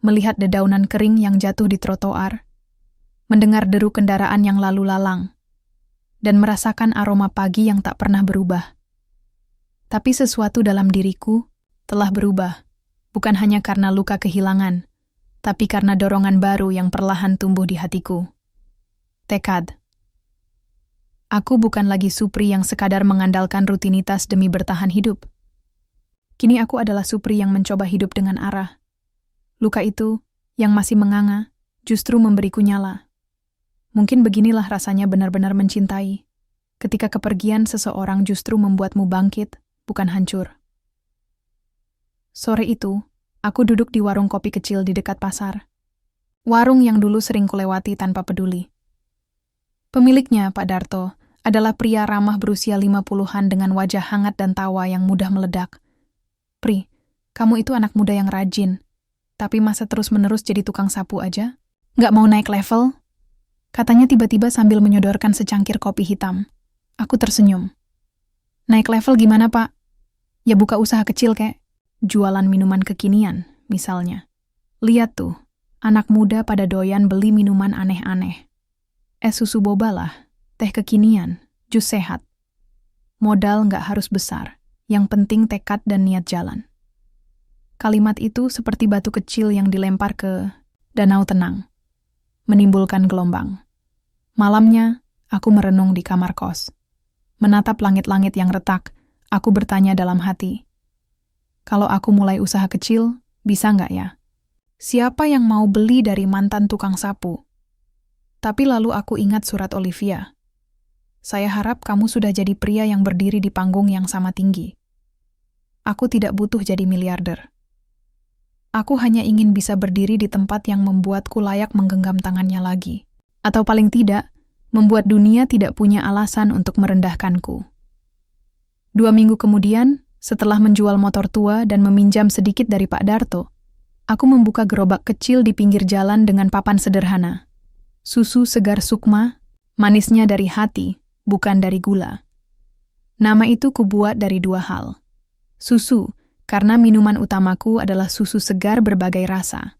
melihat dedaunan kering yang jatuh di trotoar, mendengar deru kendaraan yang lalu lalang, dan merasakan aroma pagi yang tak pernah berubah. Tapi sesuatu dalam diriku telah berubah, bukan hanya karena luka kehilangan, tapi karena dorongan baru yang perlahan tumbuh di hatiku. Tekad. Aku bukan lagi Supri yang sekadar mengandalkan rutinitas demi bertahan hidup. Kini aku adalah Supri yang mencoba hidup dengan arah. Luka itu, yang masih menganga, justru memberiku nyala. Mungkin beginilah rasanya benar-benar mencintai. Ketika kepergian seseorang justru membuatmu bangkit, bukan hancur. Sore itu, aku duduk di warung kopi kecil di dekat pasar. Warung yang dulu sering kulewati tanpa peduli. Pemiliknya, Pak Darto, adalah pria ramah berusia 50-an dengan wajah hangat dan tawa yang mudah meledak. Pri, kamu itu anak muda yang rajin, tapi masa terus-menerus jadi tukang sapu aja? Nggak mau naik level? Katanya tiba-tiba sambil menyodorkan secangkir kopi hitam. Aku tersenyum. Naik level gimana, Pak? Ya buka usaha kecil, kek. Jualan minuman kekinian, misalnya. Lihat tuh, anak muda pada doyan beli minuman aneh-aneh. Es susu boba lah, teh kekinian, jus sehat. Modal nggak harus besar, yang penting tekad dan niat jalan. Kalimat itu seperti batu kecil yang dilempar ke danau tenang, menimbulkan gelombang. Malamnya, aku merenung di kamar kos. Menatap langit-langit yang retak, aku bertanya dalam hati, kalau aku mulai usaha kecil, bisa nggak ya? Siapa yang mau beli dari mantan tukang sapu? Tapi lalu aku ingat surat Olivia. Saya harap kamu sudah jadi pria yang berdiri di panggung yang sama tinggi. Aku tidak butuh jadi miliarder. Aku hanya ingin bisa berdiri di tempat yang membuatku layak menggenggam tangannya lagi. Atau paling tidak, membuat dunia tidak punya alasan untuk merendahkanku. 2 minggu kemudian, setelah menjual motor tua dan meminjam sedikit dari Pak Darto, aku membuka gerobak kecil di pinggir jalan dengan papan sederhana. Susu segar Sukma, manisnya dari hati, bukan dari gula. Nama itu kubuat dari 2 hal. Susu, karena minuman utamaku adalah susu segar berbagai rasa.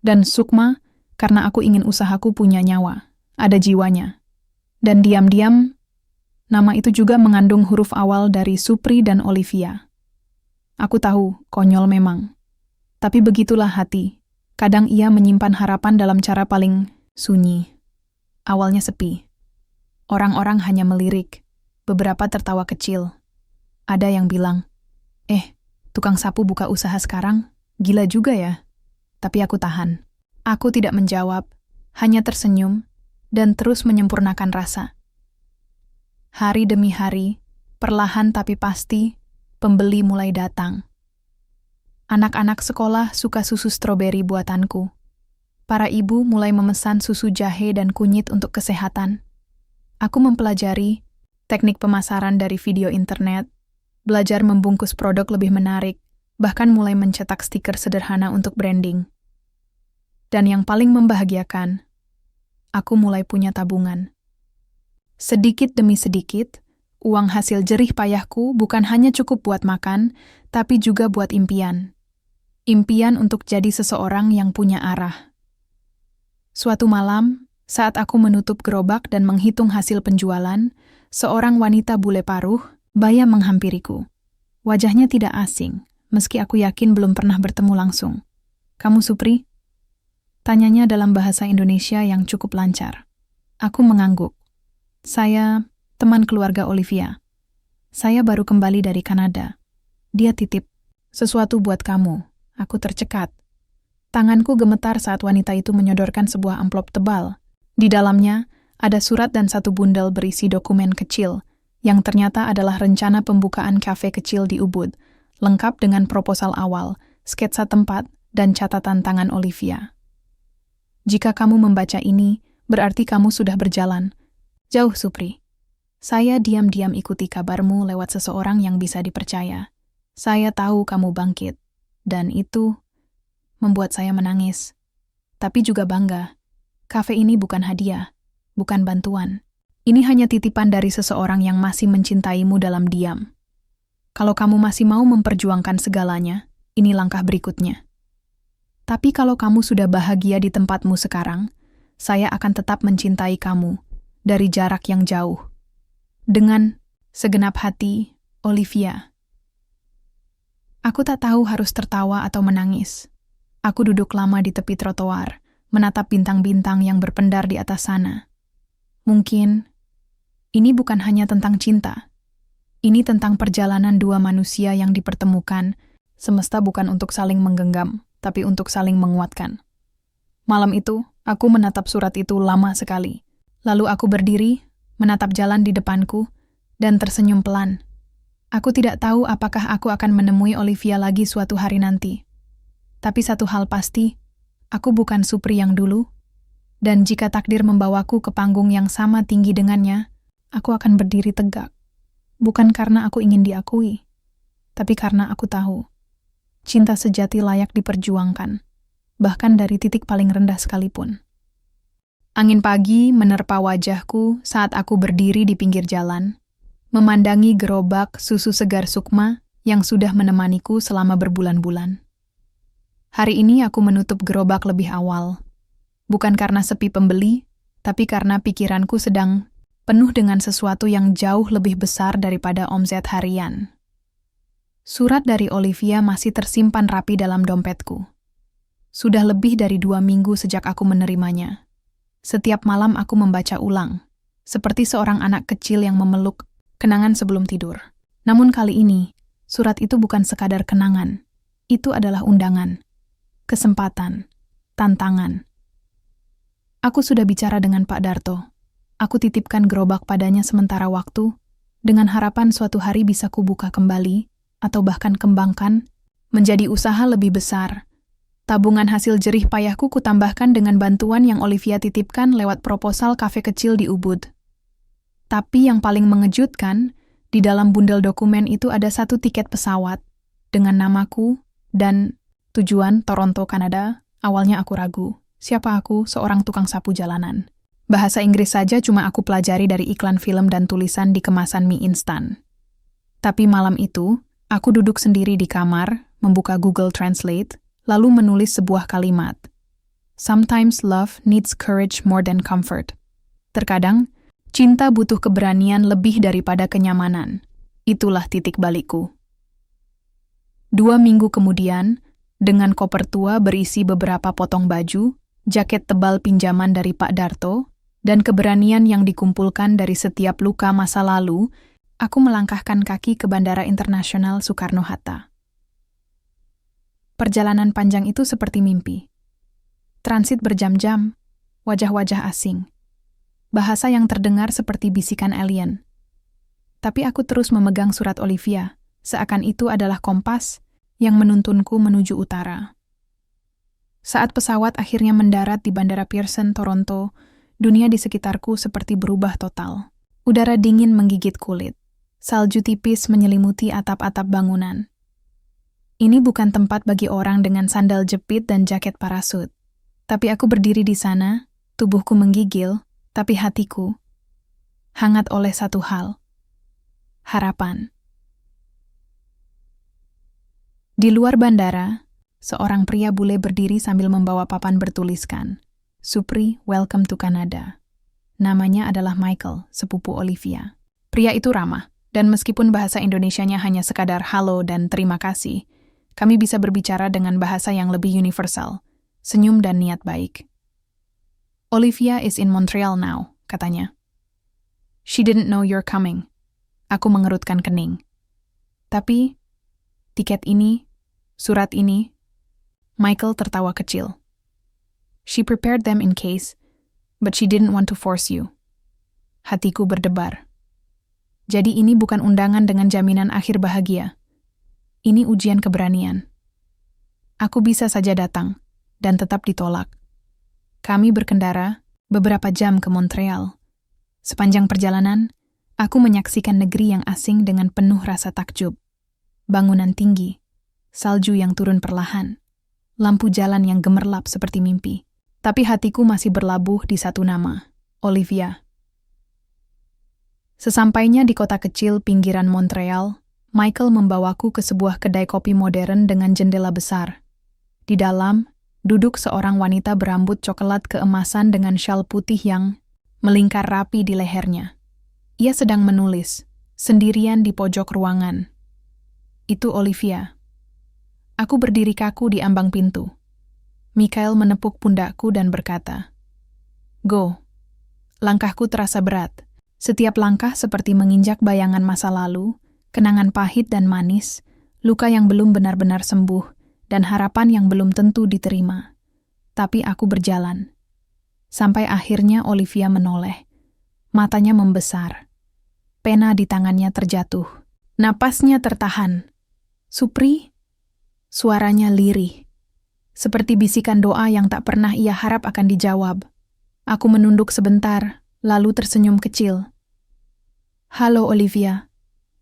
Dan Sukma, karena aku ingin usahaku punya nyawa, ada jiwanya. Dan diam-diam, nama itu juga mengandung huruf awal dari Supri dan Olivia. Aku tahu, konyol memang. Tapi begitulah hati. Kadang ia menyimpan harapan dalam cara paling sunyi. Awalnya sepi. Orang-orang hanya melirik. Beberapa tertawa kecil. Ada yang bilang, tukang sapu buka usaha sekarang? Gila juga ya. Tapi aku tahan. Aku tidak menjawab, hanya tersenyum, dan terus menyempurnakan rasa. Hari demi hari, perlahan tapi pasti, pembeli mulai datang. Anak-anak sekolah suka susu stroberi buatanku. Para ibu mulai memesan susu jahe dan kunyit untuk kesehatan. Aku mempelajari teknik pemasaran dari video internet, belajar membungkus produk lebih menarik, bahkan mulai mencetak stiker sederhana untuk branding. Dan yang paling membahagiakan, aku mulai punya tabungan. Sedikit demi sedikit, uang hasil jerih payahku bukan hanya cukup buat makan, tapi juga buat impian. Impian untuk jadi seseorang yang punya arah. Suatu malam, saat aku menutup gerobak dan menghitung hasil penjualan, seorang wanita bule paruh, baya menghampiriku. Wajahnya tidak asing, meski aku yakin belum pernah bertemu langsung. Kamu Supri? Tanyanya dalam bahasa Indonesia yang cukup lancar. Aku mengangguk. Saya teman keluarga Olivia. Saya baru kembali dari Kanada. Dia titip sesuatu buat kamu. Aku tercekat. Tanganku gemetar saat wanita itu menyodorkan sebuah amplop tebal. Di dalamnya ada surat dan 1 bundel berisi dokumen kecil, yang ternyata adalah rencana pembukaan kafe kecil di Ubud, lengkap dengan proposal awal, sketsa tempat, dan catatan tangan Olivia. Jika kamu membaca ini, berarti kamu sudah berjalan. Jauh, Supri. Saya diam-diam ikuti kabarmu lewat seseorang yang bisa dipercaya. Saya tahu kamu bangkit, dan itu membuat saya menangis. Tapi juga bangga. Kafe ini bukan hadiah, bukan bantuan. Ini hanya titipan dari seseorang yang masih mencintaimu dalam diam. Kalau kamu masih mau memperjuangkan segalanya, ini langkah berikutnya. Tapi kalau kamu sudah bahagia di tempatmu sekarang, saya akan tetap mencintai kamu dari jarak yang jauh. Dengan segenap hati, Olivia. Aku tak tahu harus tertawa atau menangis. Aku duduk lama di tepi trotoar, menatap bintang-bintang yang berpendar di atas sana. Mungkin ini bukan hanya tentang cinta. Ini tentang perjalanan 2 manusia yang dipertemukan. Semesta bukan untuk saling menggenggam, tapi untuk saling menguatkan. Malam itu, aku menatap surat itu lama sekali. Lalu aku berdiri, menatap jalan di depanku, dan tersenyum pelan. Aku tidak tahu apakah aku akan menemui Olivia lagi suatu hari nanti. Tapi satu hal pasti, aku bukan Supri yang dulu, dan jika takdir membawaku ke panggung yang sama tinggi dengannya, aku akan berdiri tegak. Bukan karena aku ingin diakui, tapi karena aku tahu cinta sejati layak diperjuangkan, bahkan dari titik paling rendah sekalipun. Angin pagi menerpa wajahku saat aku berdiri di pinggir jalan, memandangi gerobak susu segar Sukma yang sudah menemaniku selama berbulan-bulan. Hari ini aku menutup gerobak lebih awal, bukan karena sepi pembeli, tapi karena pikiranku sedang penuh dengan sesuatu yang jauh lebih besar daripada omset harian. Surat dari Olivia masih tersimpan rapi dalam dompetku. Sudah lebih dari 2 minggu sejak aku menerimanya. Setiap malam aku membaca ulang, seperti seorang anak kecil yang memeluk kenangan sebelum tidur. Namun kali ini, surat itu bukan sekadar kenangan. Itu adalah undangan, kesempatan, tantangan. Aku sudah bicara dengan Pak Darto. Aku titipkan gerobak padanya sementara waktu, dengan harapan suatu hari bisa kubuka kembali, atau bahkan kembangkan, menjadi usaha lebih besar. Tabungan hasil jerih payahku kutambahkan dengan bantuan yang Olivia titipkan lewat proposal kafe kecil di Ubud. Tapi yang paling mengejutkan, di dalam bundel dokumen itu ada 1 tiket pesawat, dengan namaku, dan tujuan Toronto, Kanada. Awalnya aku ragu, siapa aku, seorang tukang sapu jalanan. Bahasa Inggris saja cuma aku pelajari dari iklan film dan tulisan di kemasan mie instan. Tapi malam itu, aku duduk sendiri di kamar, membuka Google Translate, lalu menulis sebuah kalimat. Sometimes love needs courage more than comfort. Terkadang, cinta butuh keberanian lebih daripada kenyamanan. Itulah titik balikku. 2 minggu kemudian, dengan koper tua berisi beberapa potong baju, jaket tebal pinjaman dari Pak Darto, dan keberanian yang dikumpulkan dari setiap luka masa lalu, aku melangkahkan kaki ke Bandara Internasional Soekarno-Hatta. Perjalanan panjang itu seperti mimpi. Transit berjam-jam, wajah-wajah asing. Bahasa yang terdengar seperti bisikan alien. Tapi aku terus memegang surat Olivia, seakan itu adalah kompas yang menuntunku menuju utara. Saat pesawat akhirnya mendarat di Bandara Pearson, Toronto, dunia di sekitarku seperti berubah total. Udara dingin menggigit kulit. Salju tipis menyelimuti atap-atap bangunan. Ini bukan tempat bagi orang dengan sandal jepit dan jaket parasut. Tapi aku berdiri di sana, tubuhku menggigil, tapi hatiku hangat oleh satu hal. Harapan. Di luar bandara, seorang pria bule berdiri sambil membawa papan bertuliskan, Supri, welcome to Canada. Namanya adalah Michael, sepupu Olivia. Pria itu ramah, dan meskipun bahasa Indonesianya hanya sekadar halo dan terima kasih, kami bisa berbicara dengan bahasa yang lebih universal, senyum dan niat baik. Olivia is in Montreal now, katanya. She didn't know you're coming. Aku mengerutkan kening. Tapi, tiket ini, surat ini, Michael tertawa kecil. She prepared them in case, but she didn't want to force you. Hatiku berdebar. Jadi ini bukan undangan dengan jaminan akhir bahagia. Ini ujian keberanian. Aku bisa saja datang, dan tetap ditolak. Kami berkendara beberapa jam ke Montreal. Sepanjang perjalanan, aku menyaksikan negeri yang asing dengan penuh rasa takjub. Bangunan tinggi, salju yang turun perlahan, lampu jalan yang gemerlap seperti mimpi. Tapi hatiku masih berlabuh di satu nama, Olivia. Sesampainya di kota kecil pinggiran Montreal, Michael membawaku ke sebuah kedai kopi modern dengan jendela besar. Di dalam, duduk seorang wanita berambut coklat keemasan dengan syal putih yang melingkar rapi di lehernya. Ia sedang menulis, sendirian di pojok ruangan. Itu Olivia. Aku berdiri kaku di ambang pintu. Michael menepuk pundakku dan berkata, Go. Langkahku terasa berat. Setiap langkah seperti menginjak bayangan masa lalu, kenangan pahit dan manis, luka yang belum benar-benar sembuh, dan harapan yang belum tentu diterima. Tapi aku berjalan. Sampai akhirnya Olivia menoleh. Matanya membesar. Pena di tangannya terjatuh. Napasnya tertahan. Supri? Suaranya lirih. Seperti bisikan doa yang tak pernah ia harap akan dijawab. Aku menunduk sebentar, lalu tersenyum kecil. Halo Olivia,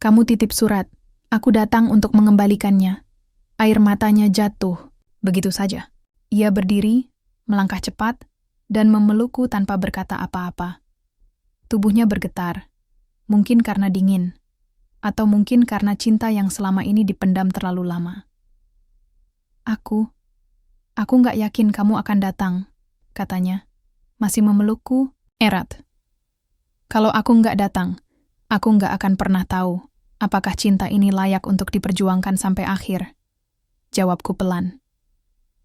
kamu titip surat. Aku datang untuk mengembalikannya. Air matanya jatuh, begitu saja. Ia berdiri, melangkah cepat, dan memelukku tanpa berkata apa-apa. Tubuhnya bergetar, mungkin karena dingin, atau mungkin karena cinta yang selama ini dipendam terlalu lama. Aku nggak yakin kamu akan datang, katanya. Masih memelukku, erat. Kalau aku nggak datang, aku nggak akan pernah tahu apakah cinta ini layak untuk diperjuangkan sampai akhir. Jawabku pelan.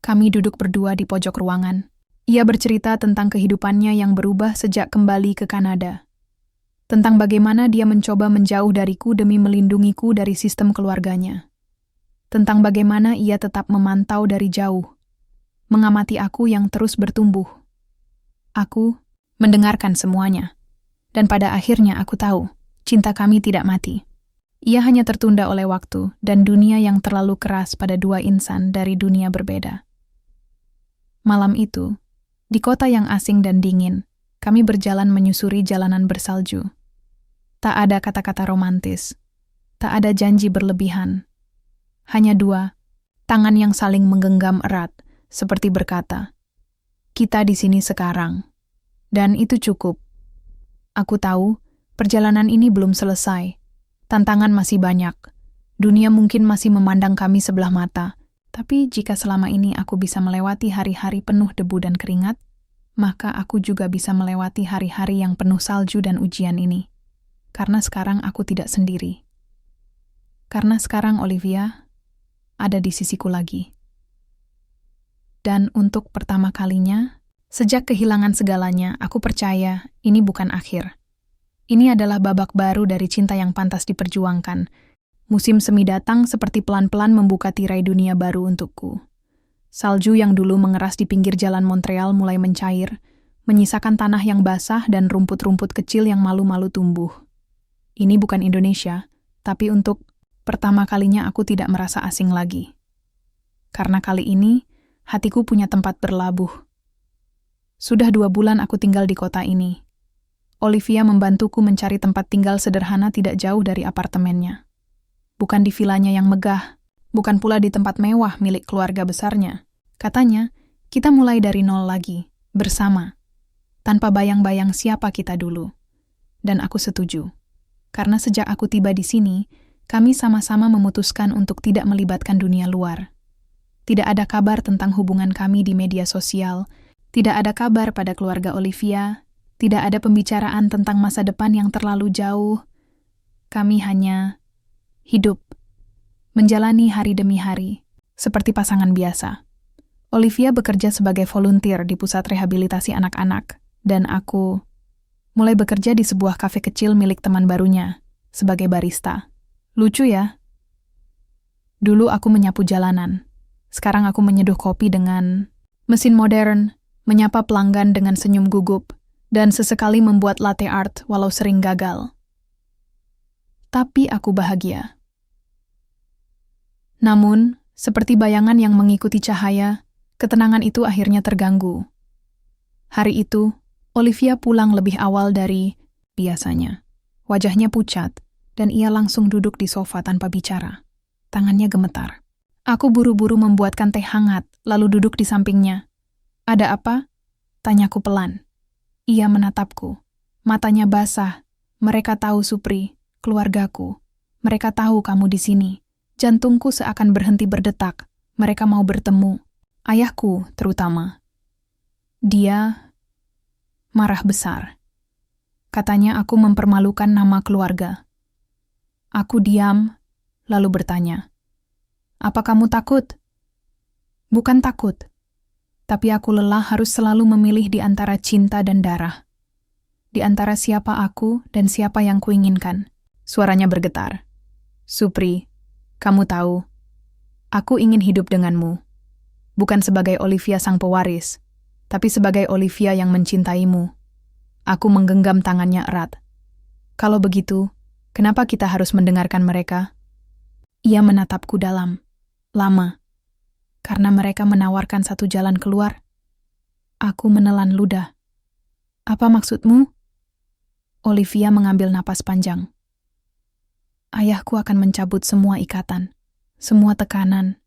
Kami duduk berdua di pojok ruangan. Ia bercerita tentang kehidupannya yang berubah sejak kembali ke Kanada. Tentang bagaimana dia mencoba menjauh dariku demi melindungiku dari sistem keluarganya. Tentang bagaimana ia tetap memantau dari jauh, mengamati aku yang terus bertumbuh. Aku mendengarkan semuanya. Dan pada akhirnya aku tahu, cinta kami tidak mati. Ia hanya tertunda oleh waktu dan dunia yang terlalu keras pada dua insan dari dunia berbeda. Malam itu, di kota yang asing dan dingin, kami berjalan menyusuri jalanan bersalju. Tak ada kata-kata romantis, tak ada janji berlebihan. Hanya dua, tangan yang saling menggenggam erat, seperti berkata, "Kita di sini sekarang." Dan itu cukup. Aku tahu, perjalanan ini belum selesai. Tantangan masih banyak. Dunia mungkin masih memandang kami sebelah mata. Tapi jika selama ini aku bisa melewati hari-hari penuh debu dan keringat, maka aku juga bisa melewati hari-hari yang penuh salju dan ujian ini. Karena sekarang aku tidak sendiri. Karena sekarang Olivia ada di sisiku lagi. Dan untuk pertama kalinya, sejak kehilangan segalanya, aku percaya ini bukan akhir. Ini adalah babak baru dari cinta yang pantas diperjuangkan. Musim semi datang seperti pelan-pelan membuka tirai dunia baru untukku. Salju yang dulu mengeras di pinggir jalan Montreal mulai mencair, menyisakan tanah yang basah dan rumput-rumput kecil yang malu-malu tumbuh. Ini bukan Indonesia, tapi untuk pertama kalinya aku tidak merasa asing lagi. Karena kali ini, hatiku punya tempat berlabuh. Sudah 2 bulan aku tinggal di kota ini. Olivia membantuku mencari tempat tinggal sederhana tidak jauh dari apartemennya. Bukan di vilanya yang megah, bukan pula di tempat mewah milik keluarga besarnya. Katanya, kita mulai dari nol lagi, bersama, tanpa bayang-bayang siapa kita dulu. Dan aku setuju. Karena sejak aku tiba di sini, kami sama-sama memutuskan untuk tidak melibatkan dunia luar. Tidak ada kabar tentang hubungan kami di media sosial. Tidak ada kabar pada keluarga Olivia, tidak ada pembicaraan tentang masa depan yang terlalu jauh. Kami hanya hidup, menjalani hari demi hari, seperti pasangan biasa. Olivia bekerja sebagai volunteer di pusat rehabilitasi anak-anak, dan aku mulai bekerja di sebuah kafe kecil milik teman barunya, sebagai barista. Lucu ya? Dulu aku menyapu jalanan, sekarang aku menyeduh kopi dengan mesin modern, menyapa pelanggan dengan senyum gugup, dan sesekali membuat latte art walau sering gagal. Tapi aku bahagia. Namun, seperti bayangan yang mengikuti cahaya, ketenangan itu akhirnya terganggu. Hari itu, Olivia pulang lebih awal dari biasanya. Wajahnya pucat, dan ia langsung duduk di sofa tanpa bicara. Tangannya gemetar. Aku buru-buru membuatkan teh hangat, lalu duduk di sampingnya. "Ada apa?" Tanyaku pelan. Ia menatapku. Matanya basah. "Mereka tahu, Supri, keluargaku. Mereka tahu kamu di sini. Jantungku seakan berhenti berdetak. Mereka mau bertemu. Ayahku, terutama." Dia marah besar. Katanya aku mempermalukan nama keluarga. Aku diam, lalu bertanya, "Apa kamu takut?" "Bukan takut. Tapi aku lelah harus selalu memilih di antara cinta dan darah. Di antara siapa aku dan siapa yang kuinginkan." Suaranya bergetar. "Supri, kamu tahu, aku ingin hidup denganmu. Bukan sebagai Olivia sang pewaris, tapi sebagai Olivia yang mencintaimu." Aku menggenggam tangannya erat. "Kalau begitu, kenapa kita harus mendengarkan mereka?" Ia menatapku dalam, lama. Karena mereka menawarkan satu jalan keluar. Aku menelan ludah. "Apa maksudmu?" Olivia mengambil napas panjang. "Ayahku akan mencabut semua ikatan, semua tekanan.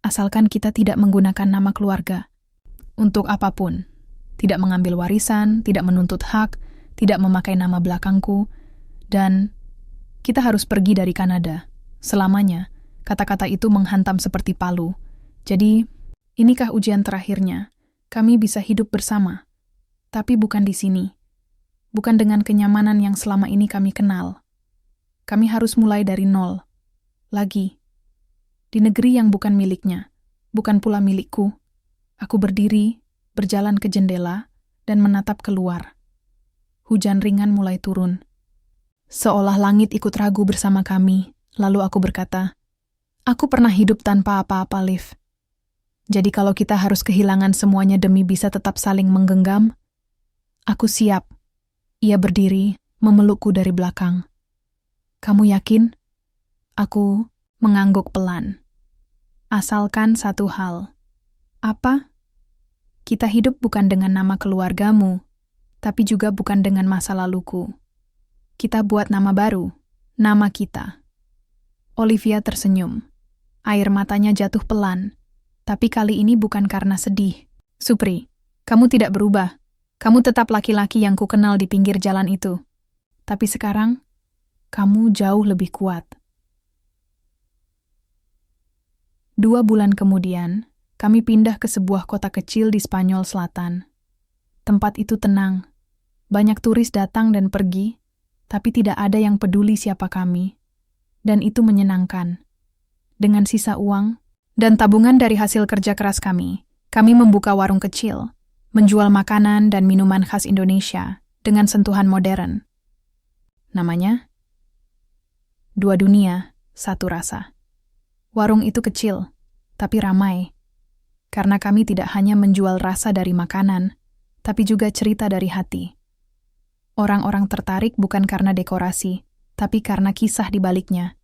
Asalkan kita tidak menggunakan nama keluarga. Untuk apapun. tidak mengambil warisan, tidak menuntut hak, tidak memakai nama belakangku, dan kita harus pergi dari Kanada. Selamanya, kata-kata itu menghantam seperti palu. Jadi, inikah ujian terakhirnya? Kami bisa hidup bersama, tapi bukan di sini. Bukan dengan kenyamanan yang selama ini kami kenal. Kami harus mulai dari nol. Lagi. Di negeri yang bukan miliknya, bukan pula milikku. Aku berdiri, berjalan ke jendela, dan menatap keluar. Hujan ringan mulai turun. Seolah langit ikut ragu bersama kami, lalu aku berkata, "Aku pernah hidup tanpa apa-apa, Liv. Jadi kalau kita harus kehilangan semuanya demi bisa tetap saling menggenggam, aku siap." Ia berdiri, memelukku dari belakang. "Kamu yakin?" Aku mengangguk pelan. "Asalkan satu hal." "Apa?" "Kita hidup bukan dengan nama keluargamu, tapi juga bukan dengan masa laluku. Kita buat nama baru, nama kita." Olivia tersenyum. Air matanya jatuh pelan, tapi kali ini bukan karena sedih. "Supri, kamu tidak berubah. Kamu tetap laki-laki yang kukenal di pinggir jalan itu. Tapi sekarang, kamu jauh lebih kuat." 2 bulan kemudian, kami pindah ke sebuah kota kecil di Spanyol Selatan. Tempat itu tenang. Banyak turis datang dan pergi, tapi tidak ada yang peduli siapa kami. Dan itu menyenangkan. Dengan sisa uang dan tabungan dari hasil kerja keras kami membuka warung kecil, menjual makanan dan minuman khas Indonesia dengan sentuhan modern. Namanya, Dua Dunia, Satu Rasa. Warung itu kecil, tapi ramai. Karena kami tidak hanya menjual rasa dari makanan, tapi juga cerita dari hati. Orang-orang tertarik bukan karena dekorasi, tapi karena kisah di baliknya.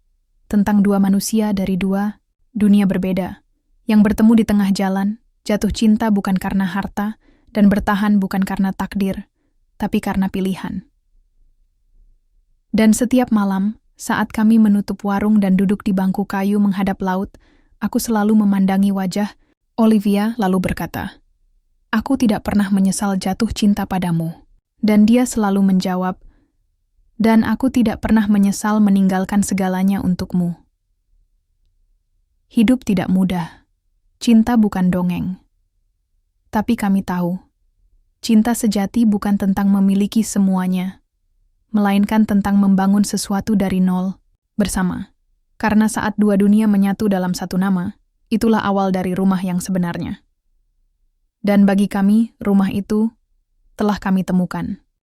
Tentang 2 manusia dari 2 dunia berbeda, yang bertemu di tengah jalan, jatuh cinta bukan karena harta, dan bertahan bukan karena takdir, tapi karena pilihan. Dan setiap malam, saat kami menutup warung dan duduk di bangku kayu menghadap laut, aku selalu memandangi wajah Olivia lalu berkata, "Aku tidak pernah menyesal jatuh cinta padamu." Dan dia selalu menjawab, "Dan aku tidak pernah menyesal meninggalkan segalanya untukmu." Hidup tidak mudah. Cinta bukan dongeng. Tapi kami tahu, cinta sejati bukan tentang memiliki semuanya, melainkan tentang membangun sesuatu dari nol, bersama. Karena saat 2 dunia menyatu dalam satu nama, itulah awal dari rumah yang sebenarnya. Dan bagi kami, rumah itu telah kami temukan.